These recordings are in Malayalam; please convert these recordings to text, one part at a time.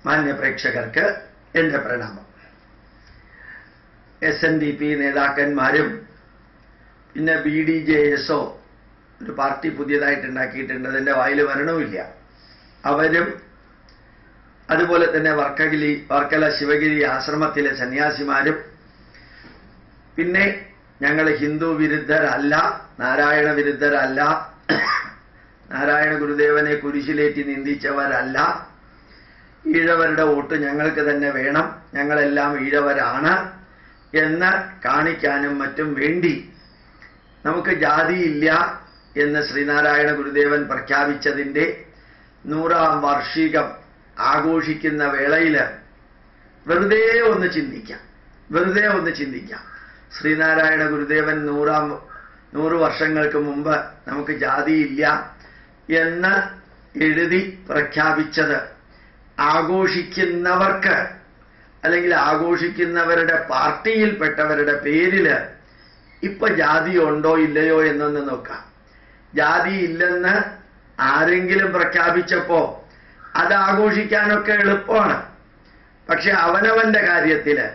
മാന്യ പ്രേക്ഷകർക്ക് എൻ്റെ പ്രണാമം. SNDP നേതാക്കന്മാരും പിന്നെ BDJS ഒരു പാർട്ടി പുതിയതായിട്ട് ഉണ്ടാക്കിയിട്ടുണ്ട്, അതിൻ്റെ വായിൽ വരണമില്ല. അവരും അതുപോലെ തന്നെ വർക്കല ശിവഗിരി ആശ്രമത്തിലെ സന്യാസിമാരും പിന്നെ ഞങ്ങൾ ഹിന്ദു വിരുദ്ധരല്ല, നാരായണ വിരുദ്ധരല്ല, നാരായണ ഗുരുദേവനെ കുരിശിലേറ്റി നിന്ദിച്ചവരല്ല, ഈഴവരുടെ വോട്ട് ഞങ്ങൾക്ക് തന്നെ വേണം, ഞങ്ങളെല്ലാം ഈഴവരാണ് എന്ന് കാണിക്കാനും മറ്റും വേണ്ടി നമുക്ക് ജാതിയില്ല എന്ന് ശ്രീനാരായണ ഗുരുദേവൻ പ്രഖ്യാപിച്ചതിൻ്റെ 100ാം വാർഷികം ആഘോഷിക്കുന്ന വേളയിൽ വെറുതെ ഒന്ന് ചിന്തിക്കാം. ശ്രീനാരായണ ഗുരുദേവൻ 100 വർഷങ്ങൾക്ക് മുമ്പ് നമുക്ക് ജാതിയില്ല എന്ന് എഴുതി പ്രഖ്യാപിച്ചത് ആഘോഷിക്കുന്നവർക്ക് അല്ലെങ്കിൽ ആഘോഷിക്കുന്നവരുടെ പാർട്ടിയിൽപ്പെട്ടവരുടെ പേരില് ഇപ്പൊ ജാതി ഉണ്ടോ ഇല്ലയോ എന്നൊന്ന് നോക്കാം. ജാതി ഇല്ലെന്ന് ആരെങ്കിലും പ്രഖ്യാപിച്ചപ്പോ അത് ആഘോഷിക്കാനൊക്കെ എളുപ്പമാണ്. പക്ഷെ അവനവന്റെ കാര്യത്തില്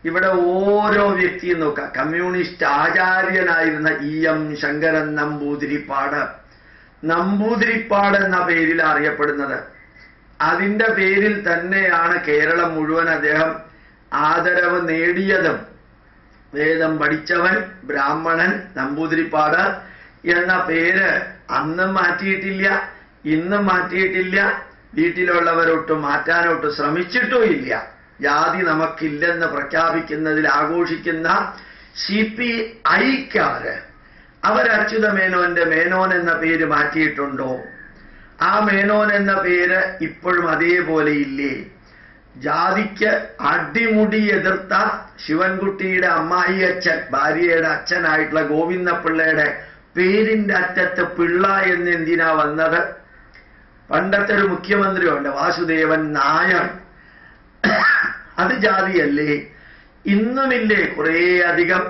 ഇവിടെ ഓരോ വ്യക്തിയും നോക്കാം. കമ്മ്യൂണിസ്റ്റ് ആചാര്യനായിരുന്ന EM ശങ്കരൻ നമ്പൂതിരിപ്പാട് എന്ന പേരിൽ അറിയപ്പെടുന്നത്. അതിൻ്റെ പേരിൽ തന്നെയാണ് കേരളം മുഴുവൻ അദ്ദേഹം ആദരവ് നേടിയതും. വേദം പഠിച്ചവൻ, ബ്രാഹ്മണൻ, നമ്പൂതിരിപ്പാട് എന്ന പേര് അന്നും മാറ്റിയിട്ടില്ല, ഇന്നും മാറ്റിയിട്ടില്ല, വീട്ടിലുള്ളവരൊട്ടും മാറ്റാനൊട്ടും ശ്രമിച്ചിട്ടും ഇല്ല. ജാതി നമുക്കില്ലെന്ന് പ്രഖ്യാപിക്കുന്നതിൽ ആഘോഷിക്കുന്ന CPI-ക്കാര് അവർ അച്യുത മേനോന്റെ മേനോൻ എന്ന പേര് മാറ്റിയിട്ടുണ്ടോ? ആ മേനോൻ എന്ന പേര് ഇപ്പോഴും അതേപോലെ ഇല്ലേ? ജാതിക്ക് അടിമുടി എതിർത്ത ശിവൻകുട്ടിയുടെ അമ്മായി അച്ഛൻ, ഭാര്യയുടെ അച്ഛനായിട്ടുള്ള ഗോവിന്ദപിള്ളയുടെ പേരിന്റെ അറ്റത്ത് പിള്ള എന്ന് എന്തിനാ വന്നത്? പണ്ടത്തെ ഒരു മുഖ്യമന്ത്രിയുണ്ട്, വാസുദേവൻ നായർ. അത് ജാതിയല്ലേ? ഇന്നുമില്ലേ കുറേ അധികം?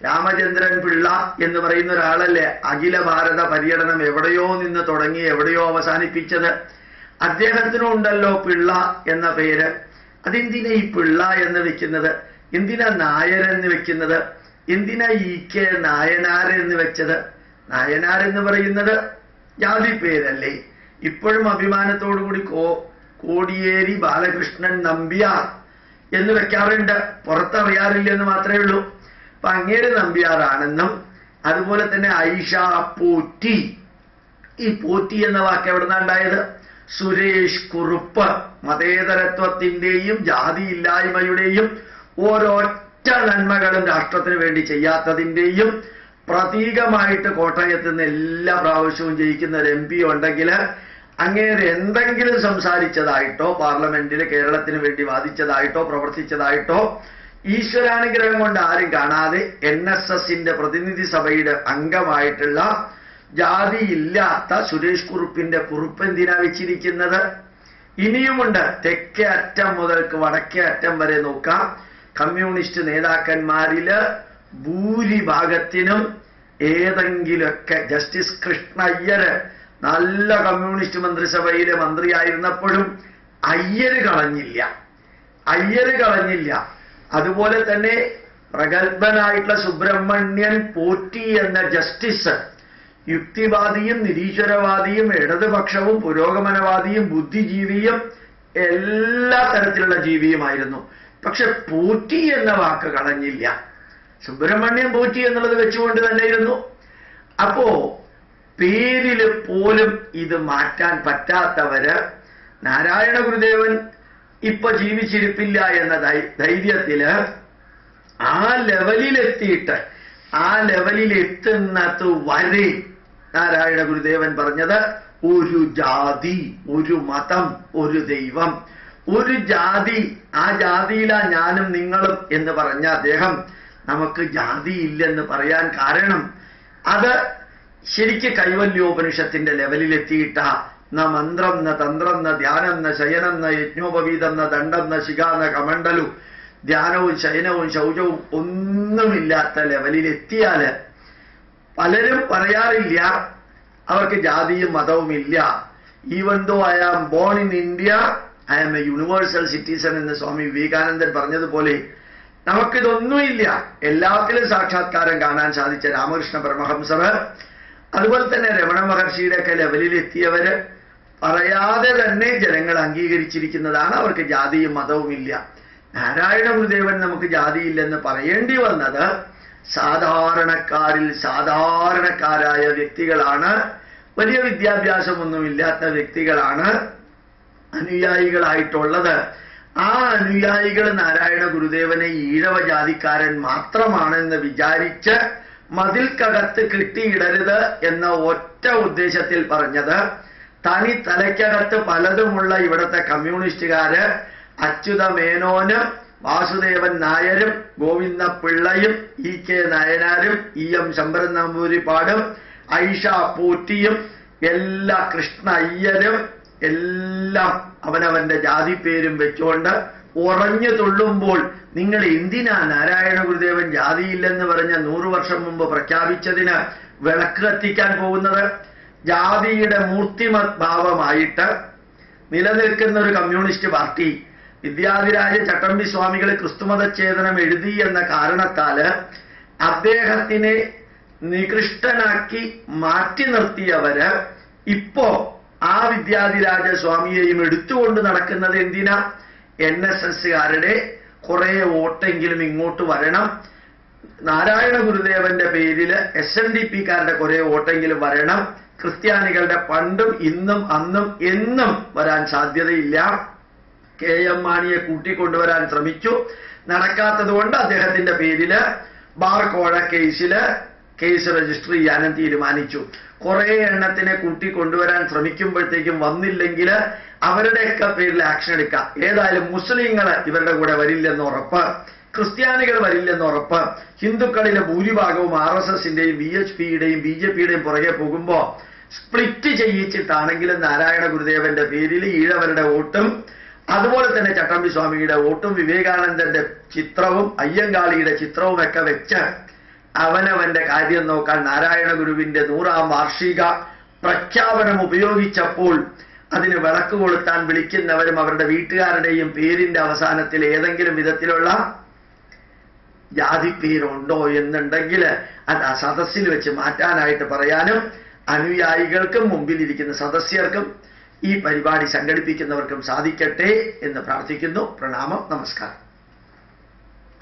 രാമചന്ദ്രൻ പിള്ള എന്ന് പറയുന്ന ഒരാളല്ലേ അഖില ഭാരത പര്യടനം എവിടെയോ നിന്ന് തുടങ്ങി എവിടെയോ അവസാനിപ്പിച്ചത്? അദ്ദേഹത്തിനും ഉണ്ടല്ലോ പിള്ള എന്ന പേര്. അതെന്തിനാ ഈ പിള്ള എന്ന് വെക്കുന്നത്? എന്തിനാ നായർ എന്ന് വെക്കുന്നത്? എന്തിനാ EK നായനാർ എന്ന് വെച്ചത്? നായനാർ എന്ന് പറയുന്നത് ജാതി പേരല്ലേ? ഇപ്പോഴും അഭിമാനത്തോടുകൂടി കോടിയേരി ബാലകൃഷ്ണൻ നമ്പ്യാർ എന്ന് വെക്കാറുണ്ട്, പുറത്തറിയാറില്ലെന്ന് മാത്രമേ ഉള്ളൂ. അപ്പൊ അങ്ങേര് നമ്പ്യാറാണെന്നും അതുപോലെ തന്നെ ഐഷ പോറ്റി, ഈ പോറ്റി എന്ന വാക്ക് എവിടുന്നാണ്ടായത്? സുരേഷ് കുറുപ്പ് മതേതരത്വത്തിന്റെയും ജാതിയില്ലായ്മയുടെയും ഓരൊറ്റ നന്മകളും രാഷ്ട്രത്തിന് വേണ്ടി ചെയ്യാത്തതിന്റെയും പ്രതീകമായിട്ട് കോട്ടയത്ത് നിന്ന് എല്ലാ പ്രാവശ്യവും ജയിക്കുന്ന ഒരു MP ഉണ്ടെങ്കിൽ അങ്ങേര് എന്തെങ്കിലും സംസാരിച്ചതായിട്ടോ പാർലമെന്റിൽ കേരളത്തിന് വേണ്ടി വാദിച്ചതായിട്ടോ പ്രവർത്തിച്ചതായിട്ടോ ഈശ്വരാനുഗ്രഹം കൊണ്ട് ആരും കാണാതെ NSSന്റെ പ്രതിനിധി സഭയുടെ അംഗമായിട്ടുള്ള ജാതിയില്ലാത്ത സുരേഷ് കുറുപ്പിന്റെ കുറിപ്പ് എന്തിനാ വെച്ചിരിക്കുന്നത്? ഇനിയുമുണ്ട്. തെക്കേ അറ്റം മുതൽക്ക് വടക്കേ അറ്റം വരെ നോക്കാം. കമ്മ്യൂണിസ്റ്റ് നേതാക്കന്മാരില് ഭൂരിഭാഗത്തിനും ഏതെങ്കിലുമൊക്കെ ജസ്റ്റിസ് കൃഷ്ണ അയ്യര് നല്ല കമ്മ്യൂണിസ്റ്റ് മന്ത്രിസഭയിലെ മന്ത്രിയായിരുന്നപ്പോഴും അയ്യര് കളഞ്ഞില്ല. അതുപോലെ തന്നെ പ്രഗത്ഭനായിട്ടുള്ള സുബ്രഹ്മണ്യൻ പോറ്റി എന്ന ജസ്റ്റിസ് യുക്തിവാദിയും നിരീശ്വരവാദിയും ഇടതുപക്ഷവും പുരോഗമനവാദിയും ബുദ്ധിജീവിയും എല്ലാ തരത്തിലുള്ള ജീവിയുമായിരുന്നു. പക്ഷെ പോറ്റി എന്ന വാക്ക് കളഞ്ഞില്ല. സുബ്രഹ്മണ്യൻ പോറ്റി എന്നുള്ളത് വെച്ചുകൊണ്ട് തന്നെയിരുന്നു. അപ്പോ പേരില് പോലും ഇത് മാറ്റാൻ പറ്റാത്തവര് നാരായണ ഗുരുദേവൻ ഇപ്പൊ ജീവിച്ചിരിപ്പില്ല എന്ന ധൈര്യത്തില് ആ ലെവലിലെത്തിയിട്ട് ആ ലെവലിലെത്തുന്നത് വരെ നാരായണ ഗുരുദേവൻ പറഞ്ഞത് ഒരു ജാതി, ഒരു മതം, ഒരു ദൈവം, ഒരു ജാതി, ആ ജാതിയിലാ ഞാനും നിങ്ങളും എന്ന് പറഞ്ഞ അദ്ദേഹം നമുക്ക് ജാതിയില്ലെന്ന് പറയാൻ കാരണം അത് ശരിക്ക് കൈവല്യോപനിഷത്തിന്റെ ലെവലിലെത്തിയിട്ട ന മന്ത്രം ന തന്ത്രം ന ധ്യാനം ന ശയനം ന യജ്ഞോപവീതം ന ദണ്ഡം ന ശിഖ ന കമണ്ഡലു, ധ്യാനവും ശയനവും ശൗചവും ഒന്നുമില്ലാത്ത ലെവലിലെത്തിയാല് പലരും പറയാറില്ല അവർക്ക് ജാതിയും മതവും ഇല്ല. Even though I am born in India I am a universal citizen എന്ന് സ്വാമി വിവേകാനന്ദൻ പറഞ്ഞതുപോലെ നമുക്കിതൊന്നുമില്ല, എല്ലാത്തിലും സാക്ഷാത്കാരം കാണാൻ സാധിച്ച രാമകൃഷ്ണ പരമഹംസർ, അതുപോലെ തന്നെ രമണ മഹർഷിയുടെ ഒക്കെ ലെവലിലെത്തിയവര് പറയാതെ തന്നെ ജനങ്ങൾ അംഗീകരിച്ചിരിക്കുന്നതാണ്. അവർക്ക് ജാതിയും മതവും ഇല്ല. നാരായണ ഗുരുദേവൻ നമുക്ക് ജാതിയില്ലെന്ന് പറയേണ്ടി വന്നത് സാധാരണക്കാരിൽ സാധാരണക്കാരായ വ്യക്തികളാണ്, വലിയ വിദ്യാഭ്യാസമൊന്നുമില്ലാത്ത വ്യക്തികളാണ് അനുയായികളായിട്ടുള്ളത്. ആ അനുയായികൾ നാരായണ ഗുരുദേവനെ ഈഴവ ജാതിക്കാരൻ മാത്രമാണെന്ന് വിചാരിച്ച് മതിൽക്കകത്ത് കിട്ടിയിടരുത് എന്ന ഒറ്റ ഉദ്ദേശത്തിൽ പറഞ്ഞത്, തനി തലയ്ക്കകത്ത് പലതുമുള്ള ഇവിടുത്തെ കമ്മ്യൂണിസ്റ്റുകാര് അച്യുത മേനോനും വാസുദേവൻ നായരും ഗോവിന്ദ പിള്ളയും ഇ കെ നായനാരും ഇ എം ശമ്പരൻ നമ്പൂതിരിപ്പാടും ഐഷ പോറ്റിയും എല്ലാ കൃഷ്ണ അയ്യരും എല്ലാം അവനവന്റെ ജാതി പേരും വെച്ചുകൊണ്ട് ഉറഞ്ഞു തുള്ളുമ്പോൾ നിങ്ങൾ എന്തിനാ നാരായണ ഗുരുദേവൻ ജാതിയില്ലെന്ന് പറഞ്ഞ 100 വർഷം മുമ്പ് പ്രഖ്യാപിച്ചതിന് വിളക്ക് കത്തിക്കാൻ പോകുന്നത്? ജാതിയുടെ മൂർത്തിമത് ഭാവമായിട്ട് നിലനിൽക്കുന്ന ഒരു കമ്മ്യൂണിസ്റ്റ് പാർട്ടി വിദ്യാധിരാജ ചട്ടമ്പി സ്വാമികൾ ക്രിസ്തുമതച്ഛേദനം എഴുതി എന്ന കാരണത്താല് അദ്ദേഹത്തിനെ നികൃഷ്ടനാക്കി മാറ്റി നിർത്തിയവര് ഇപ്പോ ആ വിദ്യാധിരാജ സ്വാമിയെയും എടുത്തുകൊണ്ട് നടക്കുന്നത് എന്തിനാ? NSSകാരുടെ കുറെ വോട്ടെങ്കിലും ഇങ്ങോട്ട് വരണം, നാരായണ ഗുരുദേവന്റെ പേരിൽ SNDPക്കാരുടെ കുറെ വോട്ടെങ്കിലും വരണം, ക്രിസ്ത്യാനികളുടെ പണ്ടും ഇന്നും അന്നും എന്നും വരാൻ സാധ്യതയില്ല. KM മാണിയെ കൂട്ടിക്കൊണ്ടുവരാൻ ശ്രമിച്ചു, നടക്കാത്തത് കൊണ്ട് അദ്ദേഹത്തിന്റെ പേരില് ബാർ കോഴ കേസ് രജിസ്റ്റർ ചെയ്യാനും തീരുമാനിച്ചു. കുറെ എണ്ണത്തിനെ കൂട്ടിക്കൊണ്ടുവരാൻ ശ്രമിക്കുമ്പോഴത്തേക്കും വന്നില്ലെങ്കിൽ അവരുടെയൊക്കെ പേരിൽ ആക്ഷൻ എടുക്കാം. ഏതായാലും മുസ്ലിങ്ങൾ ഇവരുടെ കൂടെ വരില്ലെന്ന് ഉറപ്പ്, ക്രിസ്ത്യാനികൾ വരില്ലെന്ന് ഉറപ്പ്, ഹിന്ദുക്കളിലെ ഭൂരിഭാഗവും RSSന്റെയും BHPയുടെയും BJPയുടെയും പുറകെ പോകുമ്പോ സ്പ്ലിറ്റ് ചെയ്യിച്ചിട്ടാണെങ്കിലും നാരായണ ഗുരുദേവന്റെ പേരിൽ ഈഴവരുടെ വോട്ടും അതുപോലെ തന്നെ ചട്ടമ്പി സ്വാമിയുടെ വോട്ടും വിവേകാനന്ദന്റെ ചിത്രവും അയ്യങ്കാളിയുടെ ചിത്രവും ഒക്കെ വെച്ച് അവനവന്റെ കാര്യം നോക്കാൻ നാരായണ ഗുരുവിന്റെ 100ാം വാർഷിക പ്രഖ്യാപനം ഉപയോഗിച്ചപ്പോൾ അതിന് വിളക്ക് കൊളുത്താൻ വിളിക്കുന്നവരും അവരുടെ വീട്ടുകാരുടെയും പേരിന്റെ അവസാനത്തിൽ ഏതെങ്കിലും വിധത്തിലുള്ള ജാതി പേരുണ്ടോ എന്നുണ്ടെങ്കിൽ അത് ആ സദസ്സിൽ വെച്ച് മാറ്റാനായിട്ട് പറയാനും അനുയായികൾക്കും മുമ്പിലിരിക്കുന്ന സദസ്യർക്കും ഈ പരിപാടി സംഘടിപ്പിക്കുന്നവർക്കും സാധിക്കട്ടെ എന്ന് പ്രാർത്ഥിക്കുന്നു. പ്രണാമം, നമസ്കാരം.